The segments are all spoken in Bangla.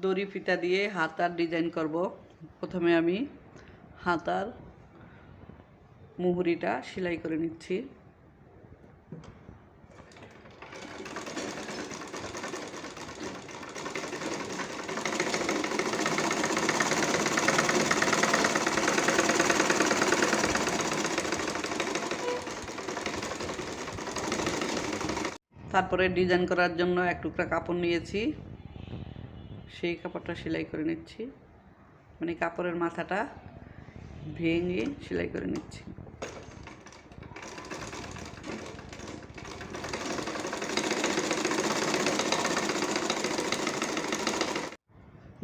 দড়ি ফিতা দিয়ে হাতার ডিজাইন করব। প্রথমে আমি হাতার মুহুরিটা সেলাই করে নিচ্ছি। তারপরে ডিজাইন করার জন্য এক টুকরা কাপড় নিয়েছি, সেই কাপড়টা সেলাই করে নিচ্ছি, মানে কাপড়ের মাথাটা ভেঙে সেলাই করে নিচ্ছি।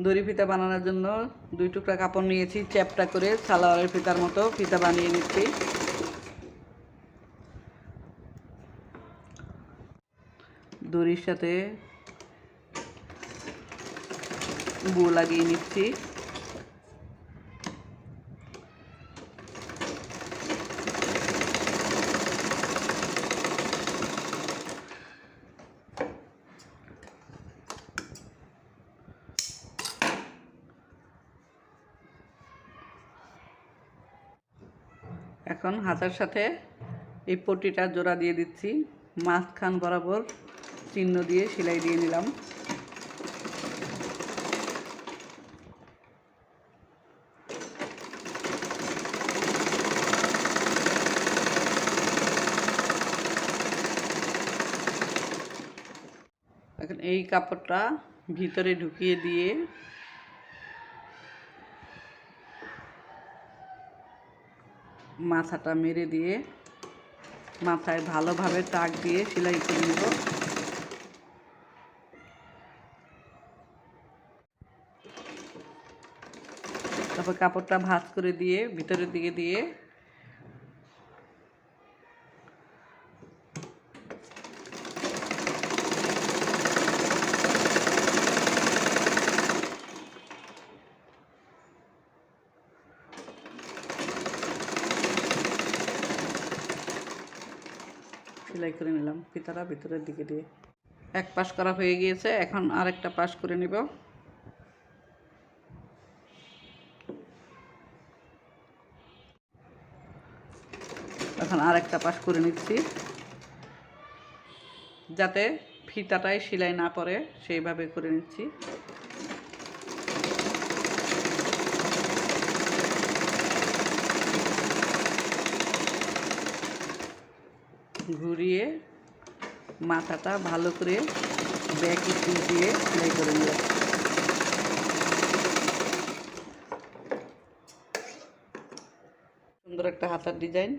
দড়ি ফিতা বানানোর জন্য 2 টুকরা কাপড় নিয়েছি, চ্যাপটা করে সালোয়ারের ফিতার মতো ফিতা বানিয়ে নিচ্ছি। দড়ির সাথে বু লাগিয়ে নিচ্ছি। এখন হাতার সাথে এই পট্টিটা জোড়া দিয়ে দিচ্ছি, মাঝখান বরাবর চিহ্ন দিয়ে সেলাই দিয়ে নিলাম। এখন এই কাপড়টা ভিতরে ঢুকিয়ে দিয়ে মাথাটা মেরে দিয়ে মাথায় ভালোভাবে টাক দিয়ে সেলাই করে নেব। তারপর কাপড়টা ভাঁজ করে দিয়ে ভিতরের দিকে দিয়ে সেলাই করে নিলাম ফিতাটা ভিতরের দিকে দিয়ে। এক পাশ করা হয়ে গিয়েছে, এখন আরেকটা পাশ করে নিব। এখন আরেকটা পাশ করে নিচ্ছি, যাতে ফিতাটায় সেলাই না পড়ে সেইভাবে করে নিচ্ছি। ঘুরিয়ে মাথাটা ভালো করে ব্যাক স্টিচ দিয়ে সেলাই করে নিলাম। সুন্দর একটা হাতার ডিজাইন।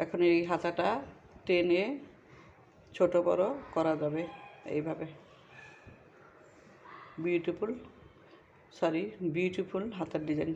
এখন এই হাতাটা টেনে ছোট বড় করা যাবে এইভাবে। বিউটিফুল হাতার ডিজাইন।